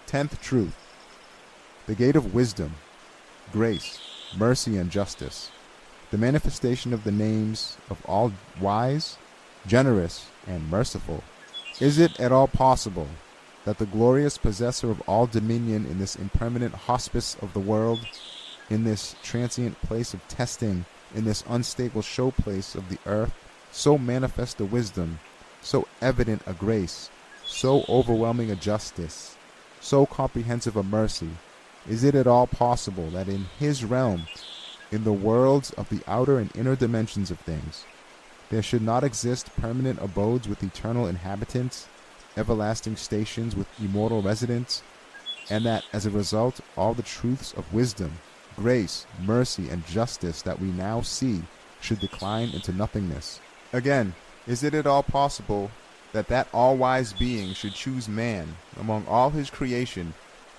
10th truth. The gate of wisdom, grace, mercy, and justice. The manifestation of the names of all wise, generous, and merciful. Is it at all possible that the glorious possessor of all dominion in this impermanent hospice of the world, in this transient place of testing, in this unstable showplace of the earth, so manifest a wisdom, so evident a grace, so overwhelming a justice, so comprehensive a mercy, is it at all possible that in his realm, in the worlds of the outer and inner dimensions of things, there should not exist permanent abodes with eternal inhabitants, everlasting stations with immortal residents, and that as a result all the truths of wisdom, grace, mercy, and justice that we now see should decline into nothingness? Again, is it at all possible that that all-wise being should choose man among all his creation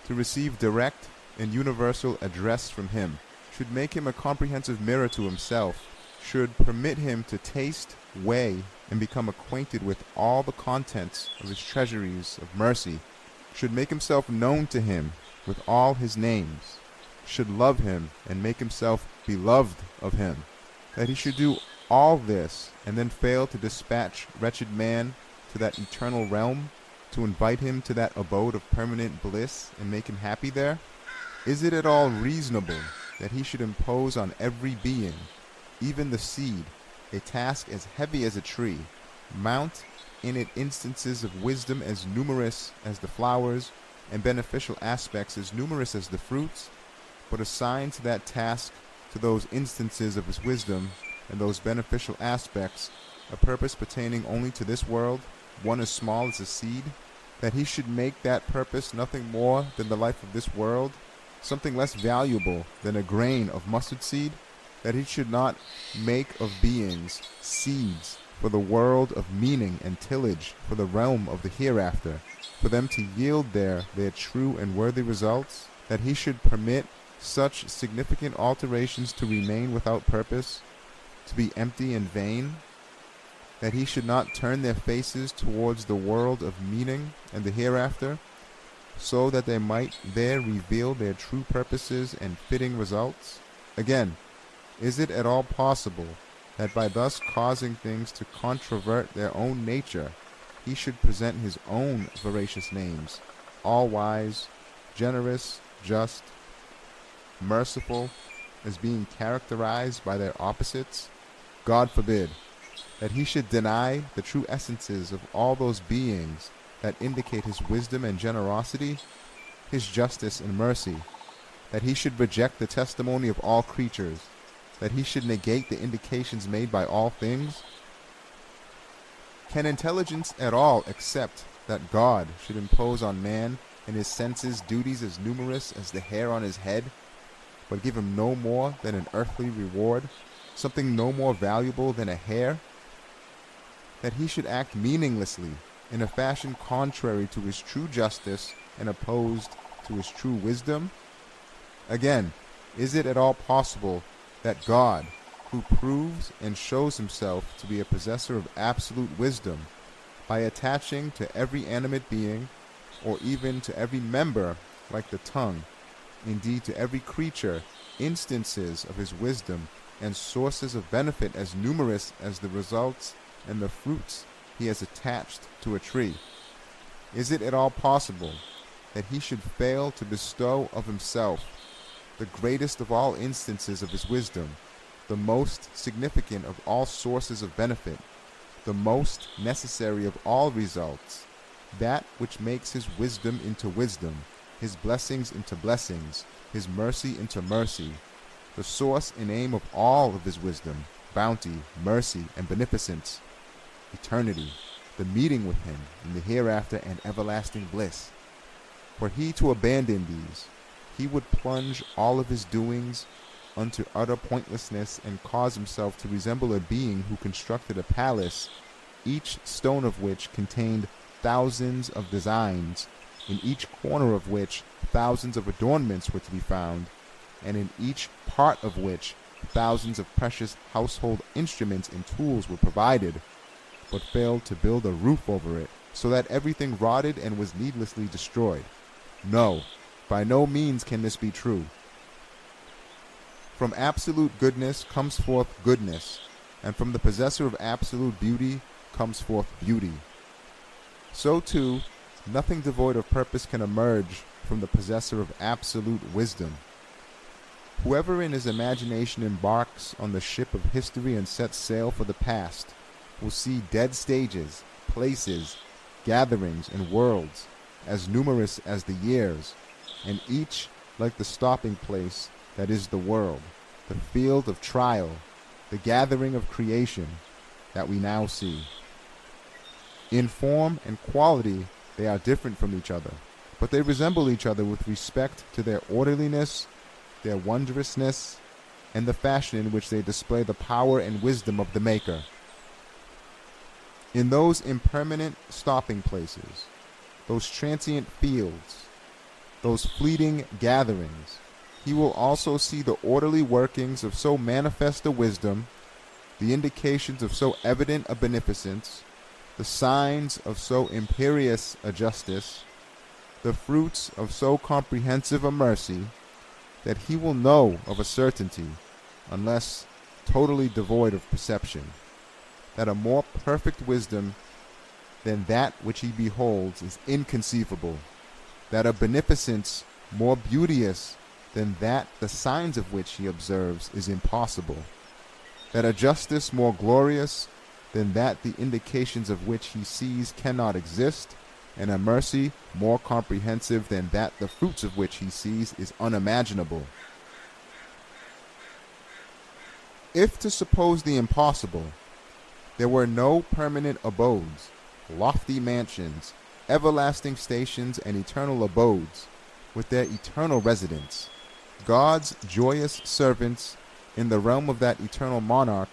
to receive direct and universal address from him, should make him a comprehensive mirror to himself, should permit him to taste, weigh, and become acquainted with all the contents of his treasuries of mercy, should make himself known to him with all his names, should love him and make himself beloved of him, that he should do all this and then fail to dispatch wretched man to that eternal realm, to invite him to that abode of permanent bliss and make him happy there? Is it at all reasonable that he should impose on every being, even the seed, a task as heavy as a tree, mount in it instances of wisdom as numerous as the flowers, and beneficial aspects as numerous as the fruits, but assign to that task, to those instances of his wisdom and those beneficial aspects, a purpose pertaining only to this world, one as small as a seed, that he should make that purpose nothing more than the life of this world, something less valuable than a grain of mustard seed, that he should not make of beings seeds for the world of meaning and tillage for the realm of the hereafter, for them to yield there their true and worthy results, that he should permit such significant alterations to remain without purpose, to be empty and vain, that he should not turn their faces towards the world of meaning and the hereafter, so that they might there reveal their true purposes and fitting results? Again, is it at all possible that by thus causing things to controvert their own nature, he should present his own veracious names, all-wise, generous, just, merciful, as being characterized by their opposites? God forbid that he should deny the true essences of all those beings that indicate his wisdom and generosity, his justice and mercy, that he should reject the testimony of all creatures, that he should negate the indications made by all things? Can intelligence at all accept that God should impose on man and his senses duties as numerous as the hair on his head, but give him no more than an earthly reward, something no more valuable than a hair? That he should act meaninglessly, in a fashion contrary to his true justice and opposed to his true wisdom? Again, is it at all possible that God, who proves and shows himself to be a possessor of absolute wisdom, by attaching to every animate being, or even to every member like the tongue, indeed to every creature, instances of his wisdom and sources of benefit as numerous as the results and the fruits he has attached to a tree, is it at all possible that he should fail to bestow of himself the greatest of all instances of his wisdom, the most significant of all sources of benefit, the most necessary of all results, that which makes his wisdom into wisdom, his blessings into blessings, his mercy into mercy, the source and aim of all of his wisdom, bounty, mercy, and beneficence, eternity, the meeting with him in the hereafter and everlasting bliss? Were he to abandon these, he would plunge all of his doings unto utter pointlessness and cause himself to resemble a being who constructed a palace, each stone of which contained thousands of designs, in each corner of which thousands of adornments were to be found, and in each part of which thousands of precious household instruments and tools were provided, but failed to build a roof over it, so that everything rotted and was needlessly destroyed. No, by no means can this be true. From absolute goodness comes forth goodness, and from the possessor of absolute beauty comes forth beauty. So too, nothing devoid of purpose can emerge from the possessor of absolute wisdom. Whoever in his imagination embarks on the ship of history and sets sail for the past will see dead stages, places, gatherings, and worlds as numerous as the years, and each like the stopping place that is the world, the field of trial, the gathering of creation that we now see. In form and quality, they are different from each other, but they resemble each other with respect to their orderliness, their wondrousness, and the fashion in which they display the power and wisdom of the Maker. In those impermanent stopping places, those transient fields, those fleeting gatherings, he will also see the orderly workings of so manifest a wisdom, the indications of so evident a beneficence, the signs of so imperious a justice, the fruits of so comprehensive a mercy, that he will know of a certainty, unless totally devoid of perception, that a more perfect wisdom than that which he beholds is inconceivable, that a beneficence more beauteous than that the signs of which he observes is impossible, that a justice more glorious than that the indications of which he sees cannot exist, and a mercy more comprehensive than that the fruits of which he sees is unimaginable. If to suppose the impossible, there were no permanent abodes, lofty mansions, everlasting stations, and eternal abodes, with their eternal residence, God's joyous servants in the realm of that eternal monarch,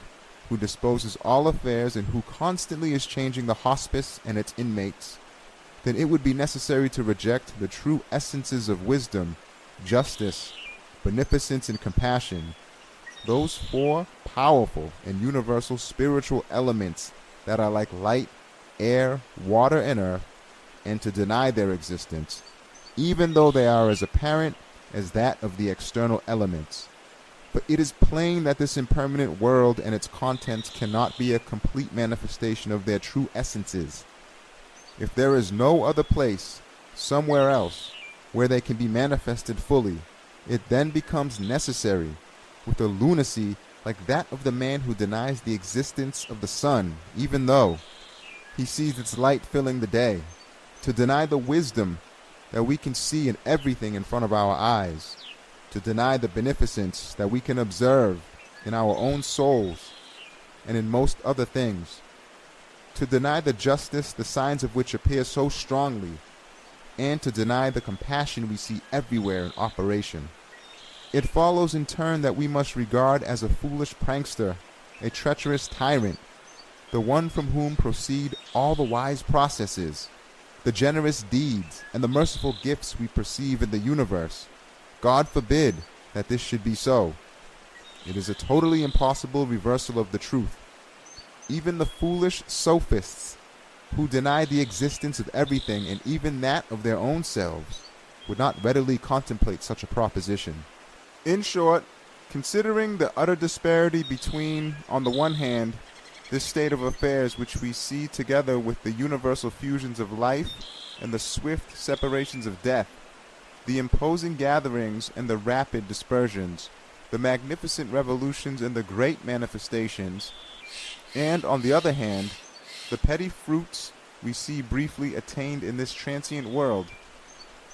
who disposes all affairs and who constantly is changing the hospice and its inmates, then it would be necessary to reject the true essences of wisdom, justice, beneficence, and compassion, those four powerful and universal spiritual elements that are like light, air, water, and earth, and to deny their existence, even though they are as apparent as that of the external elements. But it is plain that this impermanent world and its contents cannot be a complete manifestation of their true essences. If there is no other place, somewhere else, where they can be manifested fully, it then becomes necessary, with a lunacy like that of the man who denies the existence of the sun, even though he sees its light filling the day, to deny the wisdom that we can see in everything in front of our eyes, to deny the beneficence that we can observe in our own souls and in most other things, to deny the justice the signs of which appear so strongly, and to deny the compassion we see everywhere in operation. It follows in turn that we must regard as a foolish prankster, a treacherous tyrant, the one from whom proceed all the wise processes, the generous deeds, and the merciful gifts we perceive in the universe. God forbid that this should be so. It is a totally impossible reversal of the truth. Even the foolish sophists, who deny the existence of everything and even that of their own selves, would not readily contemplate such a proposition. In short, considering the utter disparity between, on the one hand, this state of affairs which we see together with the universal fusions of life and the swift separations of death, the imposing gatherings and the rapid dispersions, the magnificent revolutions and the great manifestations, and, on the other hand, the petty fruits we see briefly attained in this transient world,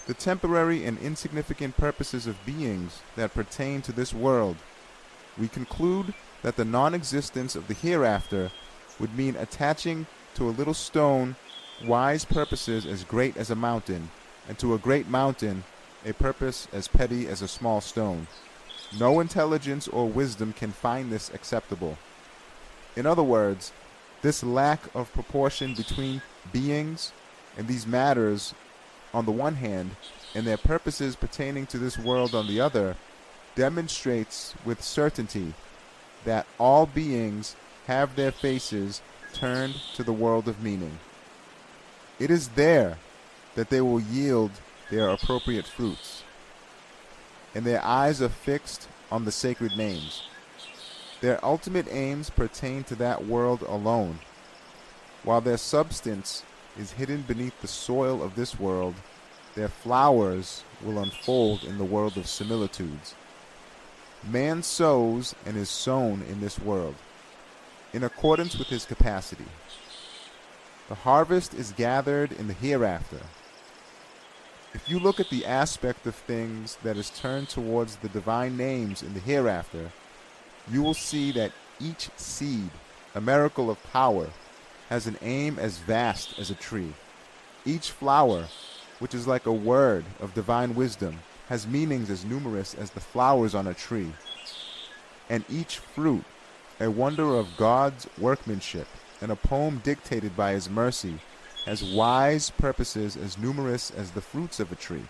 the temporary and insignificant purposes of beings that pertain to this world, we conclude that the non-existence of the hereafter would mean attaching to a little stone wise purposes as great as a mountain, and to a great mountain a purpose as petty as a small stone. No intelligence or wisdom can find this acceptable. In other words, this lack of proportion between beings and these matters on the one hand, and their purposes pertaining to this world on the other, demonstrates with certainty that all beings have their faces turned to the world of meaning. It is there that they will yield their appropriate fruits, and their eyes are fixed on the sacred names. Their ultimate aims pertain to that world alone, while their substance is hidden beneath the soil of this world. Their flowers will unfold in the world of similitudes. Man sows and is sown in this world, in accordance with his capacity. The harvest is gathered in the hereafter. If you look at the aspect of things that is turned towards the divine names in the hereafter, you will see that each seed, a miracle of power, has an aim as vast as a tree. Each flower, which is like a word of divine wisdom, has meanings as numerous as the flowers on a tree. And each fruit, a wonder of God's workmanship, and a poem dictated by his mercy, has wise purposes as numerous as the fruits of a tree.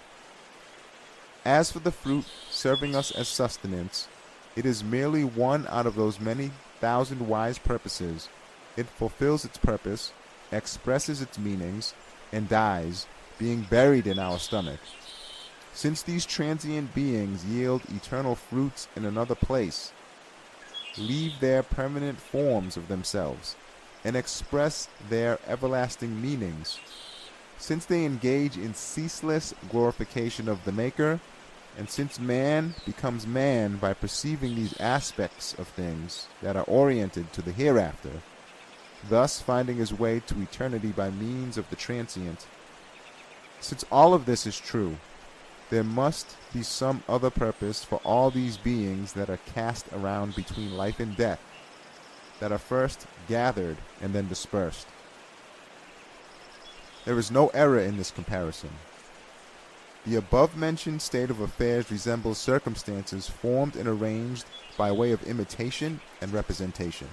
As for the fruit serving us as sustenance, it is merely one out of those many thousand wise purposes. It fulfills its purpose, expresses its meanings, and dies, being buried in our stomach. Since these transient beings yield eternal fruits in another place, leave their permanent forms of themselves, and express their everlasting meanings, since they engage in ceaseless glorification of the Maker, and since man becomes man by perceiving these aspects of things that are oriented to the hereafter, thus finding his way to eternity by means of the transient. Since all of this is true, there must be some other purpose for all these beings that are cast around between life and death, that are first gathered and then dispersed. There is no error in this comparison. The above-mentioned state of affairs resembles circumstances formed and arranged by way of imitation and representation.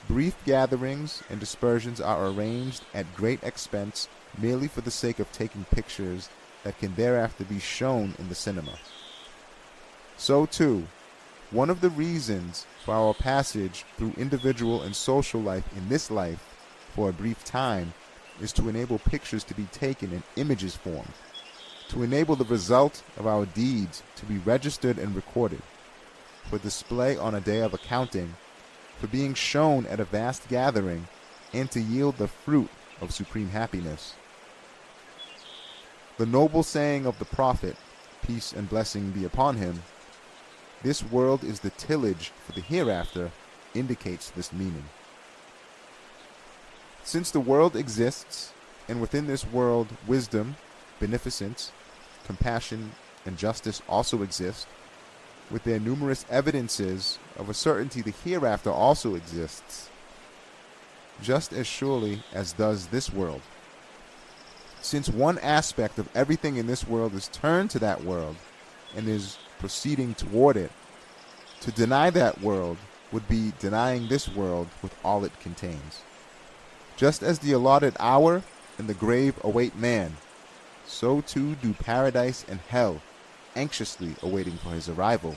Brief gatherings and dispersions are arranged at great expense merely for the sake of taking pictures that can thereafter be shown in the cinema. So too, one of the reasons for our passage through individual and social life in this life for a brief time is to enable pictures to be taken in images form, to enable the result of our deeds to be registered and recorded, for display on a day of accounting, for being shown at a vast gathering, and to yield the fruit of supreme happiness. The noble saying of the prophet, peace and blessing be upon him, "This world is the tillage for the hereafter," indicates this meaning. Since the world exists, and within this world wisdom, beneficence, compassion, and justice also exist, with their numerous evidences of a certainty the hereafter also exists, just as surely as does this world. Since one aspect of everything in this world is turned to that world and is proceeding toward it, to deny that world would be denying this world with all it contains. Just as the allotted hour and the grave await man, so too do paradise and hell, anxiously awaiting for his arrival.